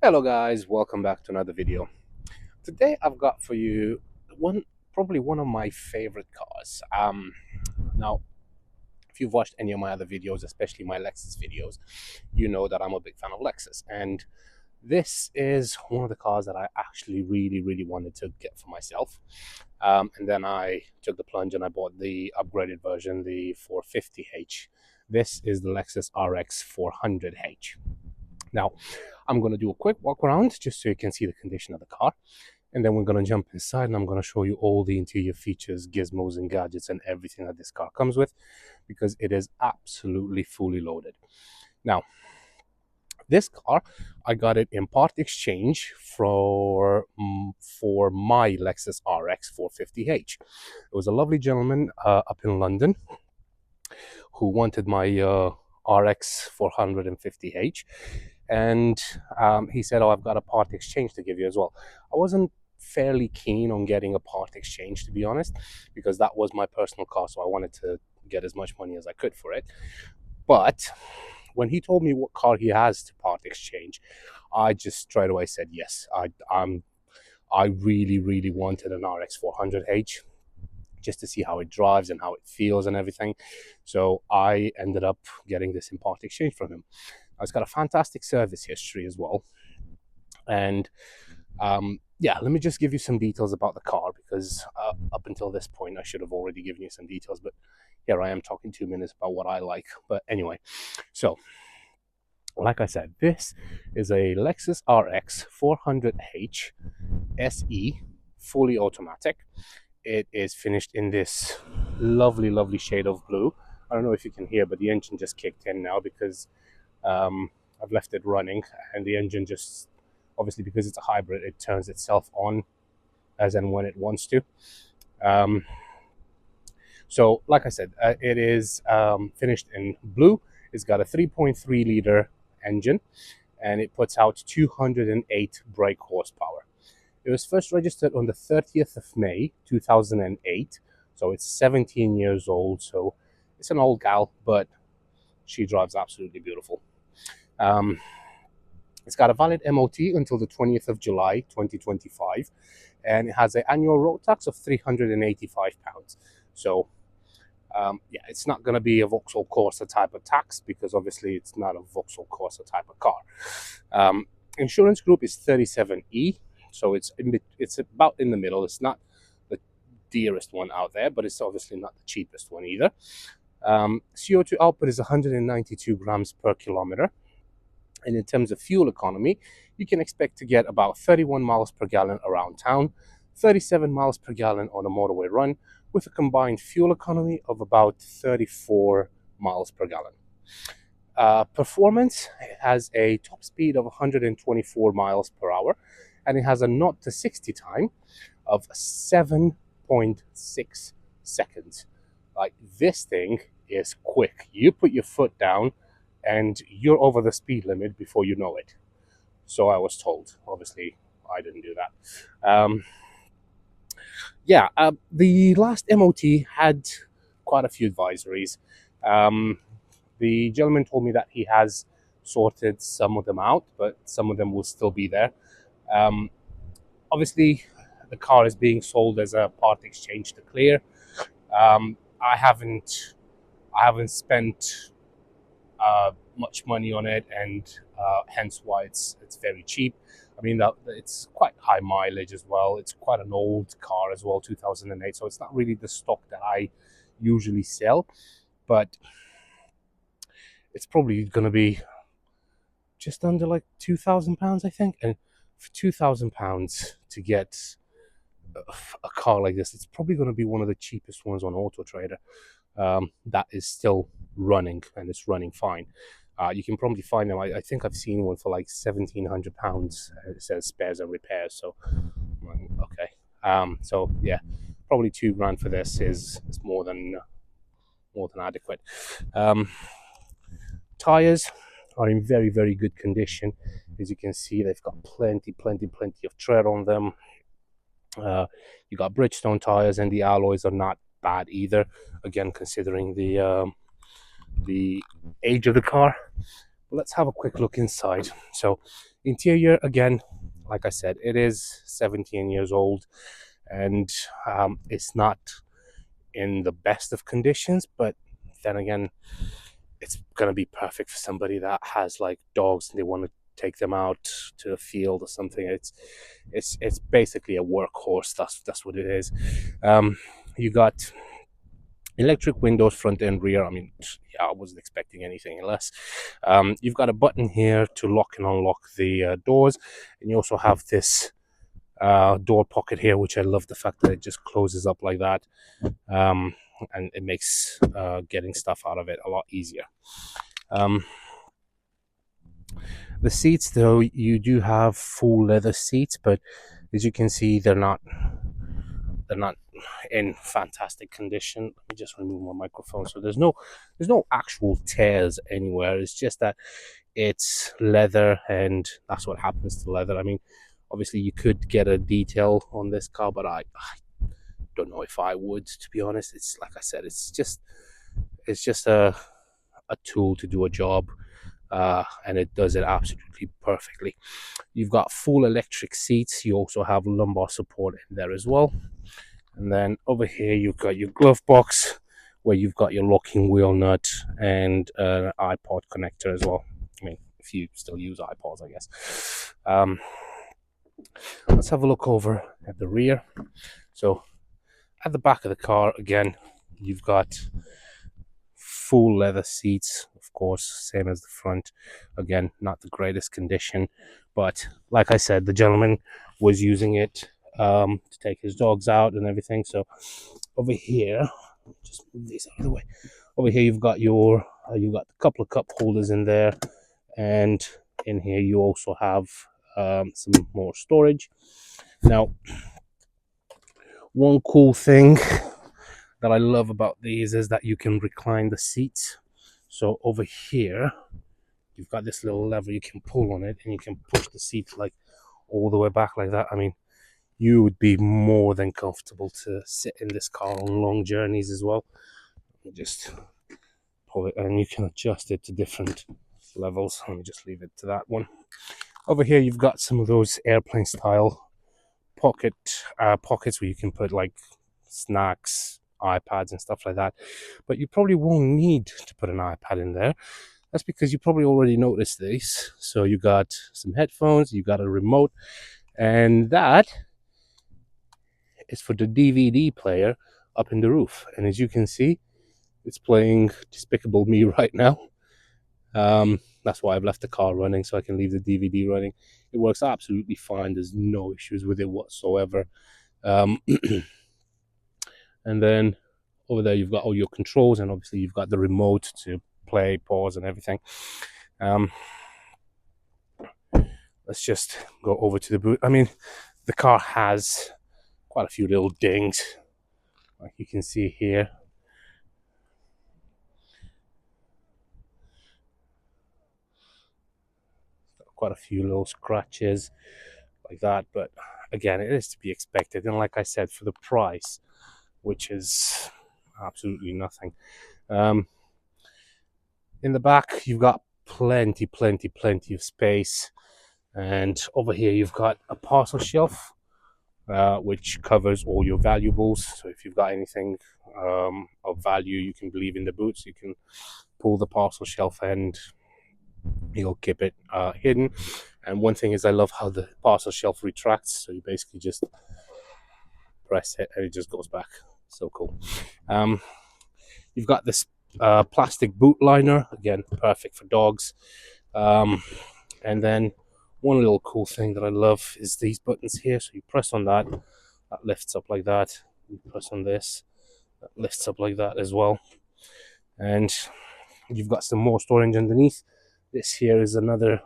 Hello guys, welcome back to another video. Today I've got for you probably one of my favorite cars. Now if you've watched any of my other videos, especially my Lexus videos, you know that I'm a big fan of Lexus, and this is one of the cars that I actually really wanted to get for myself. And then I took the plunge and I bought the upgraded version, the 450h. This is the Lexus RX 400h. Now, I'm going to do a quick walk around just so you can see the condition of the car. And then we're going to jump inside and I'm going to show you all the interior features, gizmos and gadgets and everything that this car comes with, because it is absolutely fully loaded. Now, this car, I got it in part exchange for my Lexus RX 450h. It was a lovely gentleman up in London who wanted my RX 450h. And he said, "Oh, I've got a part exchange to give you as well." I wasn't fairly keen on getting a part exchange, to be honest, because that was my personal car, so I wanted to get as much money as I could for it. But when he told me what car he has to part exchange, I just straight away said yes. I really wanted an RX 400h just to see how it drives and how it feels and everything. So I ended up getting this in part exchange from him. It's got a fantastic service history as well. And yeah, let me just give you some details about the car, because up until this point I should have already given you some details, but here I am talking 2 minutes about what I like. But anyway, so like I said, this is a Lexus RX 400h SE, fully automatic. It is finished in this lovely shade of blue. I don't know if you can hear, but the engine just kicked in now because I've left it running, and the engine just, obviously because it's a hybrid, it turns itself on as and when it wants to. So like I said, it is finished in blue. It's got a 3.3 liter engine and it puts out 208 brake horsepower. It was first registered on the 30th of May 2008, so it's 17 years old. So it's an old gal, but she drives absolutely beautiful. It's got a valid MOT until the 20th of July 2025, and it has an annual road tax of £385. So yeah, it's not going to be a Vauxhall Corsa type of tax, because obviously it's not a Vauxhall Corsa type of car. Insurance group is 37E, so it's about in the middle. It's not the dearest one out there, but it's obviously not the cheapest one either. CO2 output is 192 grams per kilometer. And in terms of fuel economy, you can expect to get about 31 miles per gallon around town, 37 miles per gallon on a motorway run, with a combined fuel economy of about 34 miles per gallon. Performance has a top speed of 124 miles per hour, and it has a 0 to 60 time of 7.6 seconds. Like, this thing is quick. You put your foot down and you're over the speed limit before you know it. So I was told. Obviously, I didn't do that. Yeah, the last MOT had quite a few advisories. The gentleman told me that he has sorted some of them out, but some of them will still be there. Obviously, the car is being sold as a part exchange to clear. I haven't spent much money on it, and hence why it's very cheap. I mean, it's quite high mileage as well. It's quite an old car as well, 2008, so it's not really the stock that I usually sell, but it's probably going to be just under like £2,000, I think. And for £2,000 to get a car like this, it's probably going to be one of the cheapest ones on Auto Trader that is still running, and it's running fine. You can probably find them. I think I've seen one for like £1,700. It says spares and repairs. So okay. So yeah, probably £2,000 for this is more than adequate. Tires are in very good condition. As you can see, they've got plenty of tread on them. You got Bridgestone tires, and the alloys are not bad either, again considering the age of the car. Let's have a quick look inside. So Interior, again, like I said, it is 17 years old, and it's not in the best of conditions, but then again, it's gonna be perfect for somebody that has like dogs and they want to take them out to the field or something. It's basically a workhorse. That's what it is. You got electric windows, front and rear. I mean, yeah, I wasn't expecting anything less. You've got a button here to lock and unlock the doors, and you also have this door pocket here, which I love the fact that it just closes up like that, and it makes getting stuff out of it a lot easier. The seats, though, you do have full leather seats, but as you can see, they're not in fantastic condition. Let me just remove my microphone. So there's no actual tears anywhere. It's just that it's leather, and that's what happens to leather. I mean, obviously you could get a detail on this car, but I don't know if I would, to be honest. It's like I said, it's just a tool to do a job, and it does it absolutely perfectly. You've got full electric seats. You also have lumbar support in there as well. And then over here you've got your glove box, where you've got your locking wheel nut and an iPod connector as well. I mean, if you still use iPods, I guess. Let's have a look over at the rear. So at the back of the car, again, you've got full leather seats, of course, same as the front. Again, not the greatest condition, but like I said, the gentleman was using it to take his dogs out and everything. So over here, just move these out of the way. Over here, you've got a couple of cup holders in there, and in here you also have some more storage. Now, one cool thing that I love about these is that you can recline the seats. So over here, you've got this little lever, you can pull on it and you can push the seat like all the way back like that. I mean, you would be more than comfortable to sit in this car on long journeys as well. You just pull it and you can adjust it to different levels. Let me just leave it to that one. Over here, you've got some of those airplane style pockets where you can put like snacks, iPads and stuff like that, but you probably won't need to put an iPad in there. That's because you probably already noticed this. So you got some headphones, you got a remote, and that is for the DVD player up in the roof. And as you can see, it's playing Despicable Me right now. That's why I've left the car running, so I can leave the DVD running. It works absolutely fine. There's no issues with it whatsoever. And then over there, you've got all your controls, and obviously you've got the remote to play, pause, and everything. Let's just go over to the boot. I mean, the car has quite a few little dings, like you can see here. Quite a few little scratches like that, but again, it is to be expected. And like I said, for the price, which is absolutely nothing. In the back, you've got plenty of space, and over here you've got a parcel shelf, which covers all your valuables. So if you've got anything of value, you can leave in the boots. You can pull the parcel shelf and you'll keep it hidden. And one thing is, I love how the parcel shelf retracts. So you basically just press it and it just goes back. So cool. You've got this plastic boot liner, again, perfect for dogs. And then one little cool thing that I love is these buttons here. So you press on that, that lifts up like that. You press on this, that lifts up like that as well. And you've got some more storage underneath. This here is another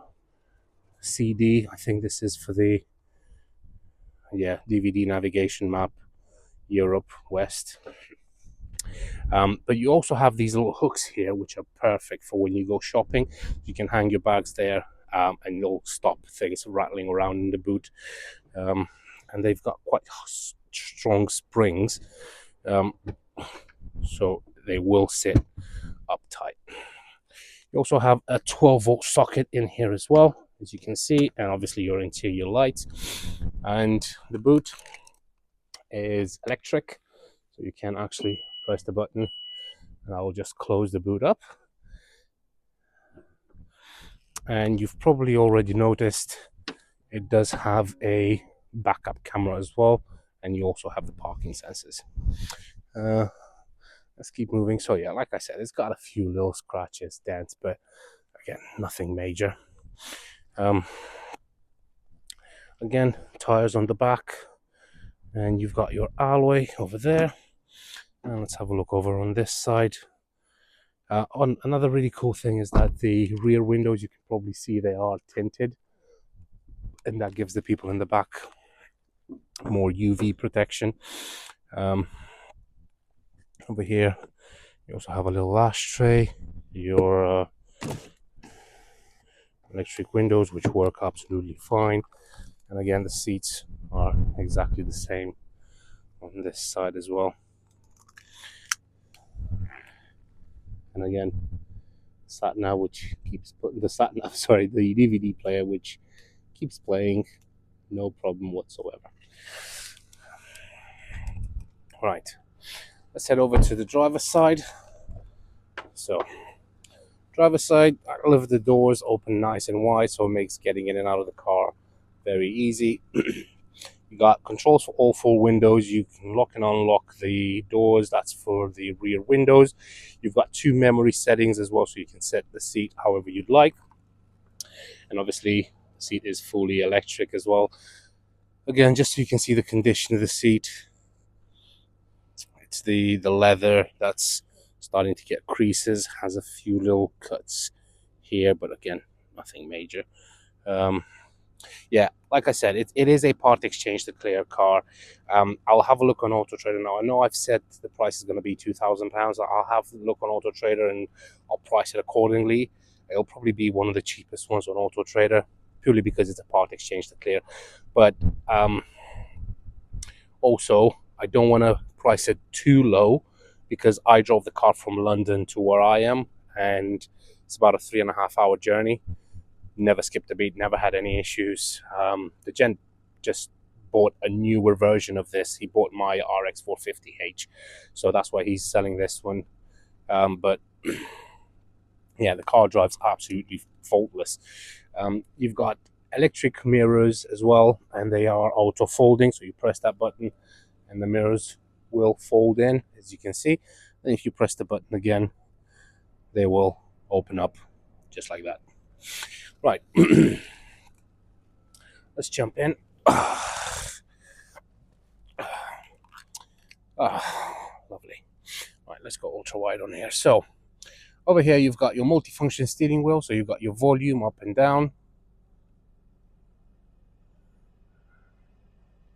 CD. I think this is for the DVD navigation map, Europe, West. But you also have these little hooks here, which are perfect for when you go shopping. You can hang your bags there, and you'll stop things rattling around in the boot. And they've got quite strong springs, so they will sit up tight. You also have a 12-volt socket in here as well. as you can see, and obviously your interior lights. And the boot is electric, so you can actually press the button and I will just close the boot up. And you've probably already noticed it does have a backup camera as well, and you also have the parking sensors. Let's keep moving. So yeah, like I said, it's got a few little scratches, dents, but again, nothing major. Again, tires on the back, and you've got your alloy over there. And let's have a look over on this side. On another really cool thing is that the rear windows, you can probably see they are tinted, and that gives the people in the back more UV protection. Over here, you also have a little ashtray, your electric windows, which work absolutely fine. And again, the seats are exactly the same on this side as well. And again, sat nav, which keeps putting the sat nav, sorry, the DVD player, which keeps playing, no problem whatsoever. Right, let's head over to the driver's side. So, driver's side, I leave the doors open nice and wide, so it makes getting in and out of the car very easy. You got controls for all four windows. You can lock and unlock the doors. That's for the rear windows. You've got two memory settings as well, so you can set the seat however you'd like. And obviously, the seat is fully electric as well. Again, just so you can see the condition of the seat. It's the leather that's starting to get creases, has a few little cuts here, but again, nothing major. Yeah, like I said, it is a part exchange to clear car. I'll have a look on Auto Trader now. I know I've said the price is going to be £2,000. I'll have a look on Auto Trader and I'll price it accordingly. It'll probably be one of the cheapest ones on Auto Trader, purely because it's a part exchange to clear. But also, I don't want to price it too low, because I drove the car from London to where I am, and it's about a 3.5 hour journey. Never skipped a beat, never had any issues. The gent just bought a newer version of this. He bought my RX 450h, so that's why he's selling this one. But yeah, the car drives absolutely faultless. You've got electric mirrors as well, and they are auto folding, so you press that button and the mirrors will fold in, as you can see. And if you press the button again, they will open up just like that. Right, let's jump in. Lovely. Right, let's go ultra wide on here. So over here you've got your multifunction steering wheel, so you've got your volume up and down.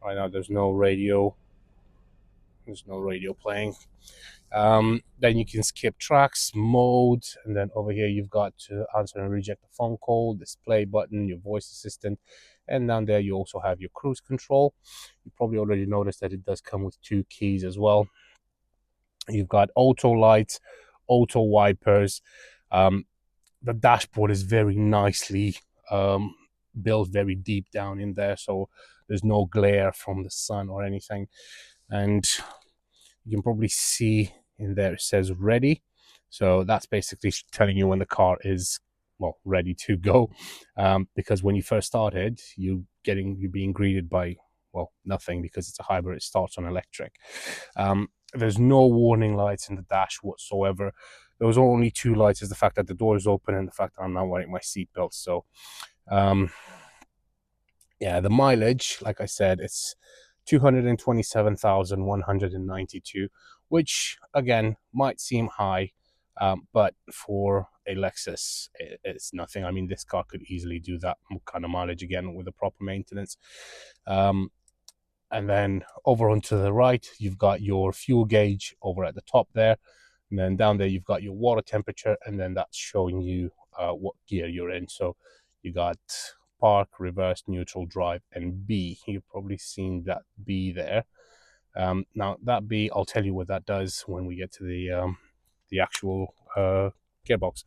Right now there's no radio playing. Then you can skip tracks, mode, and then over here you've got to answer and reject a phone call, display button, your voice assistant, and down there you also have your cruise control. You probably already noticed that it does come with 2 keys as well. You've got auto lights, auto wipers. The dashboard is very nicely built, very deep down in there, so there's no glare from the sun or anything. And you can probably see in there it says ready, so that's basically telling you when the car is, well, ready to go. Because when you first started, you're being greeted by, well, nothing, because it's a hybrid. It starts on electric. There's no warning lights in the dash whatsoever. There was only 2 lights, is the fact that the door is open and the fact that I'm not wearing my seatbelt. So yeah, the mileage, like I said, it's 227,192, which again might seem high, but for a Lexus, it's nothing. I mean, this car could easily do that kind of mileage again with the proper maintenance. And then over onto the right, you've got your fuel gauge over at the top there. And then down there, you've got your water temperature, and then that's showing you what gear you're in. So you got park, reverse, neutral, drive, and B. You've probably seen that B there. Now that B, I'll tell you what that does when we get to the actual gearbox.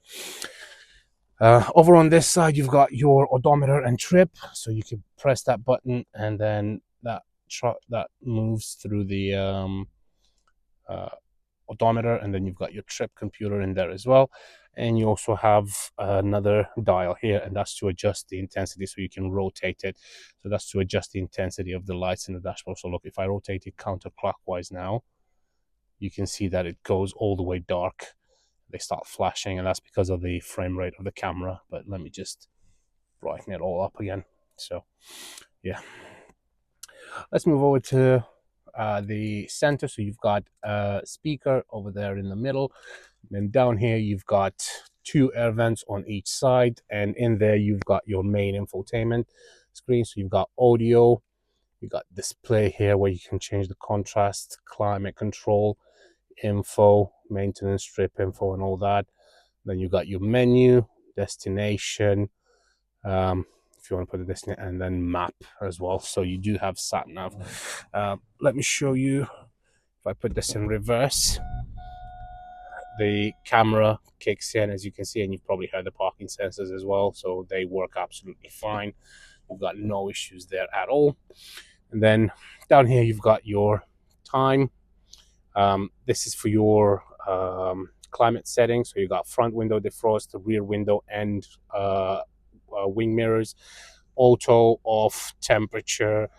Over on this side, you've got your odometer and trip, so you can press that button, and then that moves through the uh, odometer, and then you've got your trip computer in there as well. And you also have another dial here, and that's to adjust the intensity, so you can rotate it. So that's to adjust the intensity of the lights in the dashboard. So look, if I rotate it counterclockwise now, you can see that it goes all the way dark. They start flashing, and that's because of the frame rate of the camera. But let me just brighten it all up again. So yeah, let's move over to the center. So you've got a speaker over there in the middle. Then down here, you've got two air vents on each side. And in there, you've got your main infotainment screen. So you've got audio. You've got display here where you can change the contrast, climate control, info, maintenance, trip info, and all that. Then you've got your menu, destination, if you want to put a destination, and then map as well. So you do have sat nav. Let me show you. If I put this in reverse, the camera kicks in, as you can see, and you've probably heard the parking sensors as well, so they work absolutely fine. You've got no issues there at all. And then down here you've got your time. This is for your climate settings. So you got front window defrost, the rear window, and wing mirrors. Auto, off, temperature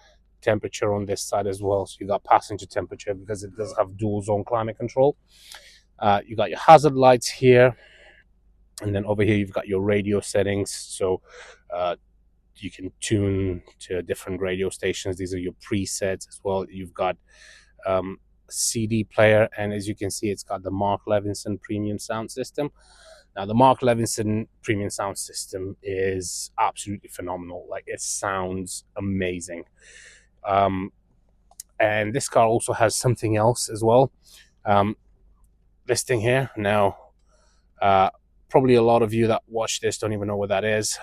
on this side as well. So you got passenger temperature because it does have dual zone climate control. You got your hazard lights here, and then over here you've got your radio settings. So you can tune to different radio stations. These are your presets as well. You've got CD player, and as you can see, it's got the Mark Levinson premium sound system. Now, the Mark Levinson premium sound system is absolutely phenomenal. Like, it sounds amazing. And this car also has something else as well. This thing here. Now, probably a lot of you that watch this don't even know what that is.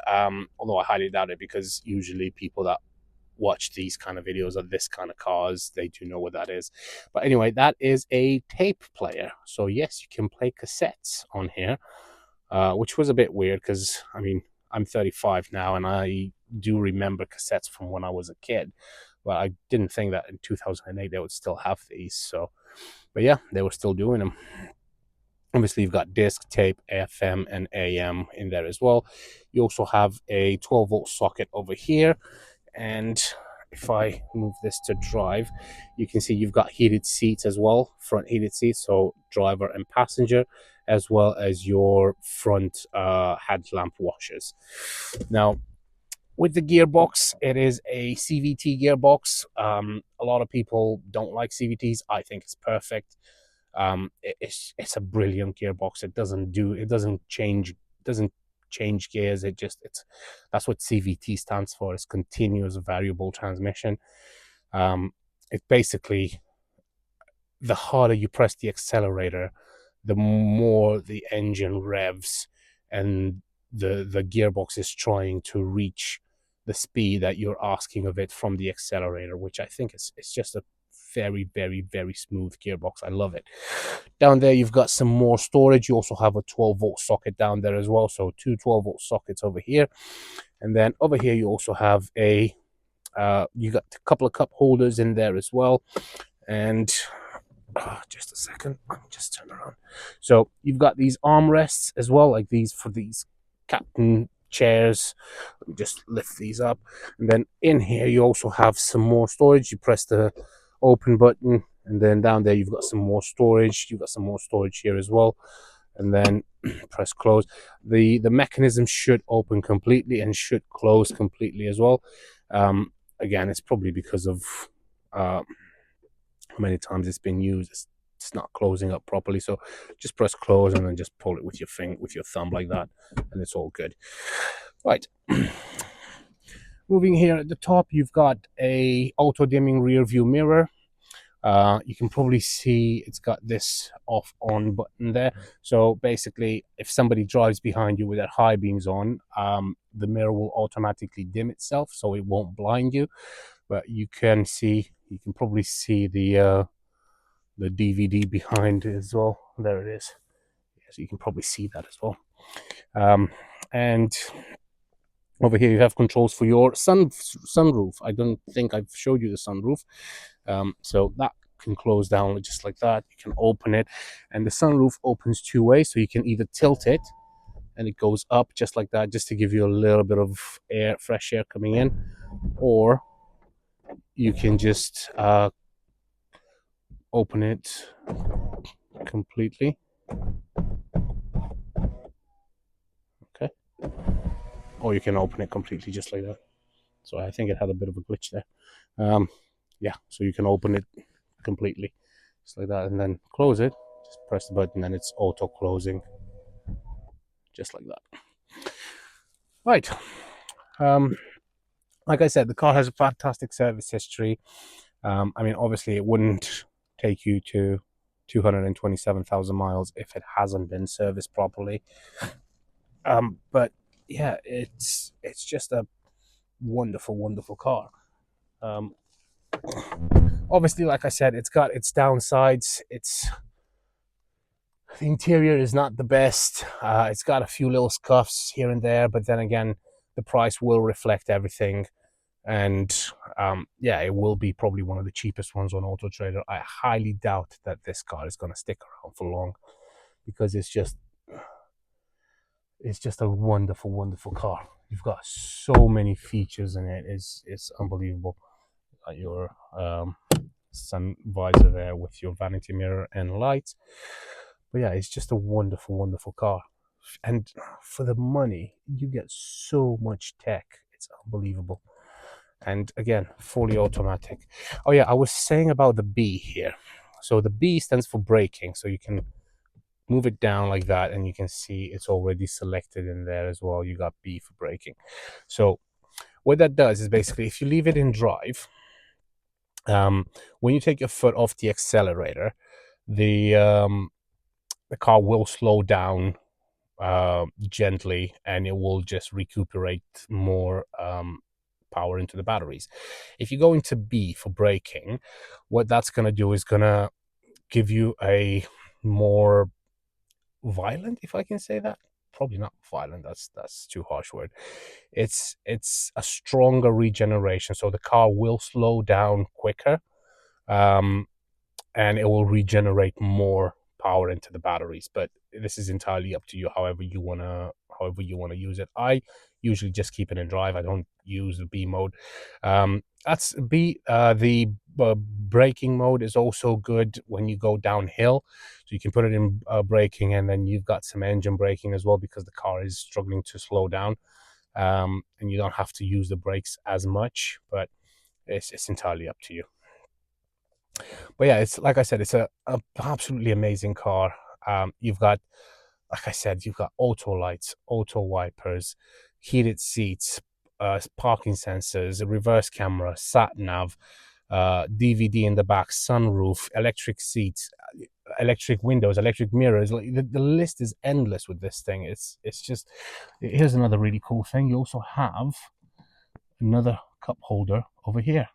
Although I highly doubt it, because usually people that watch these kind of videos of this kind of cars, they do know what that is. But anyway, that is a tape player. So yes, you can play cassettes on here, which was a bit weird because, I mean, I'm 35 now and I do remember cassettes from when I was a kid, but I didn't think that in 2008 they would still have these. So, but yeah, they were still doing them. Obviously, you've got disc, tape, FM, and AM in there as well. You also have a 12-volt socket over here. And if I move this to drive, you can see you've got heated seats as well, front heated seats, so driver and passenger, as well as your front headlamp washers. Now, with the gearbox, it is a CVT gearbox. A lot of people don't like CVTs. I think it's perfect. It's a brilliant gearbox. It doesn't change gears. That's what CVT stands for. It's continuous variable transmission. It basically, the harder you press the accelerator, the more the engine revs, and the gearbox is trying to reach the speed that you're asking of it from the accelerator, which I think it's just a very, very, very smooth gearbox. I love it. Down there, you've got some more storage. You also have a 12-volt socket down there as well. So two 12-volt sockets over here. And then over here, you also have you got a couple of cup holders in there as well. And just a second, let me just turn around. So you've got these armrests as well, like these for these captain chairs. Let me just lift these up. And then in here, you also have some more storage. You press the open button, and then down there, you've got some more storage. You've got some more storage here as well. And then press close. The mechanism should open completely and should close completely as well. Again, it's probably because of how many times it's been used. It's not closing up properly, so just press close and then just pull it with your thumb like that, and it's all good. Right. Moving here at the top, you've got a auto dimming rear view mirror. You can probably see it's got this off on button there. So basically, if somebody drives behind you with their high beams on, the mirror will automatically dim itself, so it won't blind you. But you can probably see the DVD behind as well. There it is. So you can probably see that as well. And over here you have controls for your sunroof. I don't think I've showed you the sunroof. So that can close down just like that. You can open it, and the sunroof opens two ways, so you can either tilt it and it goes up just like that, just to give you a little bit of air, fresh air coming in, or you can just open it completely. Okay, or you can open it completely just like that. So I think it had a bit of a glitch there. Yeah, so you can open it completely just like that, and then close it. Just press the button and it's auto closing just like that. Right. Like I said, the car has a fantastic service history. I mean, obviously it wouldn't take you to 227,000 miles if it hasn't been serviced properly. But yeah, it's just a wonderful, wonderful car. Obviously, like I said, it's got its downsides. The interior is not the best. It's got a few little scuffs here and there, but then again, the price will reflect everything. And yeah, it will be probably one of the cheapest ones on Auto Trader. I highly doubt that this car is going to stick around for long, because it's just a wonderful, wonderful car. You've got so many features in it. It's unbelievable. Got your sun visor there with your vanity mirror and lights. But yeah, it's just a wonderful, wonderful car. And for the money, you get so much tech. It's unbelievable. And again, fully automatic. Oh yeah, I was saying about the B here. So the B stands for braking. So you can move it down like that, and you can see it's already selected in there as well. You got B for braking. So what that does is basically, if you leave it in drive, when you take your foot off the accelerator, the car will slow down gently, and it will just recuperate more power into the batteries. If you go into B for braking, what that's going to do is going to give you a more violent, if I can say that. Probably not violent, that's too harsh word. It's a stronger regeneration, so the car will slow down quicker, and it will regenerate more power into the batteries. But this is entirely up to you, however you wanna use it. I usually just keep it in drive. I don't use the B mode. That's B. The braking mode is also good when you go downhill, so you can put it in braking, and then you've got some engine braking as well, because the car is struggling to slow down, and you don't have to use the brakes as much. But it's entirely up to you. But yeah, it's like I said, it's a absolutely amazing car. You've got, like I said, you've got auto lights, auto wipers, heated seats, parking sensors, a reverse camera, sat nav, DVD in the back, sunroof, electric seats, electric windows, electric mirrors. Like the list is endless with this thing. It's just. Here's another really cool thing. You also have another cup holder over here,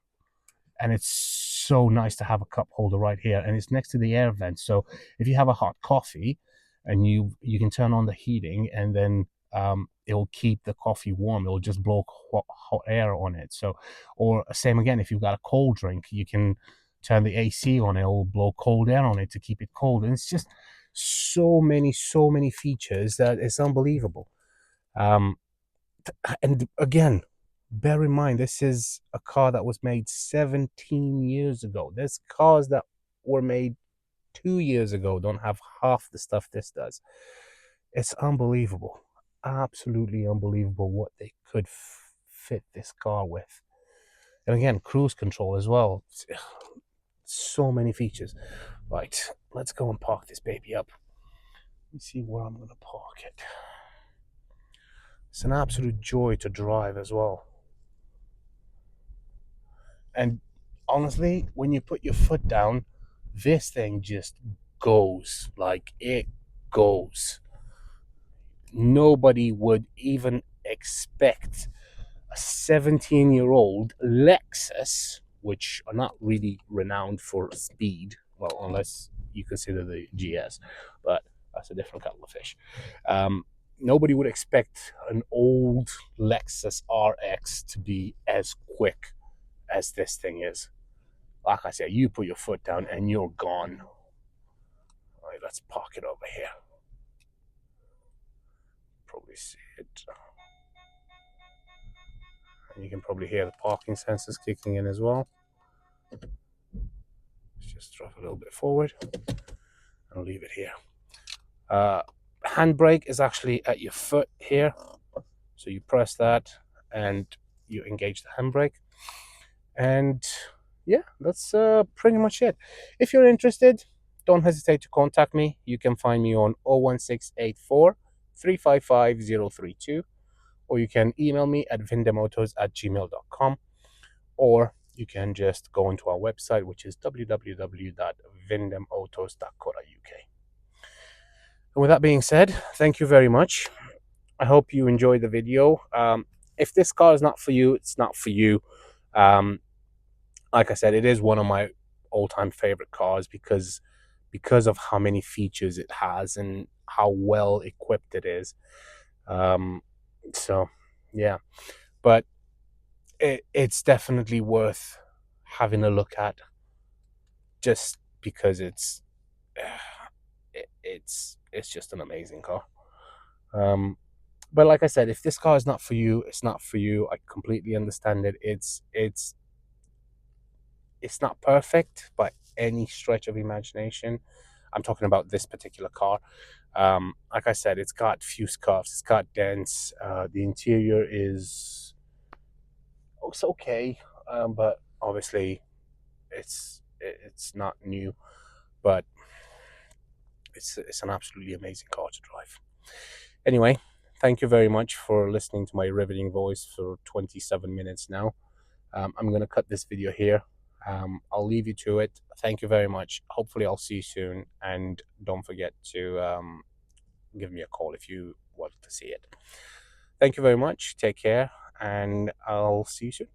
and it's so nice to have a cup holder right here, and it's next to the air vent. So if you have a hot coffee, and you can turn on the heating, and then it'll keep the coffee warm. It'll just blow hot air on it. So, or same again, if you've got a cold drink, you can turn the AC on. It'll blow cold air on it to keep it cold. And it's just so many features that it's unbelievable. And again, bear in mind, this is a car that was made 17 years ago. There's cars that were made 2 years ago don't have half the stuff this does. It's unbelievable. Absolutely unbelievable what they could fit this car with. And again, cruise control as well. So many features. Right, let's go and park this baby up. Let's see where I'm going to park it. It's an absolute joy to drive as well. And honestly, when you put your foot down, this thing just goes. Like, it goes. Nobody would even expect a 17-year-old Lexus, which are not really renowned for speed, well, unless you consider the GS, but that's a different kettle of fish. nobody would expect an old Lexus RX to be as quick as this thing is. Like I said, you put your foot down and you're gone. All right, let's park it over here. Probably see it. And you can probably hear the parking sensors kicking in as well. Let's just drive a little bit forward and leave it here. Handbrake is actually at your foot here. So you press that and you engage the handbrake. And yeah, that's pretty much it. If you're interested, don't hesitate to contact me. You can find me on 01684 355 032, or you can email me at vindemautos@gmail.com, or you can just go into our website, which is www.vindemautos.co.uk. And with that being said, thank you very much. I hope you enjoyed the video. If this car is not for you, it's not for you. Like I said, it is one of my all-time favorite cars because of how many features it has and how well equipped it is. So yeah, but it's definitely worth having a look at, just because it's just an amazing car. But like I said, if this car is not for you, it's not for you. I completely understand it. It's not perfect by any stretch of imagination. I'm talking about this particular car. Like I said, it's got few scuffs, it's got dents. The interior is it's okay, but obviously it's not new. But it's an absolutely amazing car to drive. Anyway, thank you very much for listening to my riveting voice for 27 minutes now. I'm going to cut this video here. I'll leave you to it. Thank you very much. Hopefully I'll see you soon, and don't forget to give me a call if you want to see it. Thank you very much. Take care, and I'll see you soon.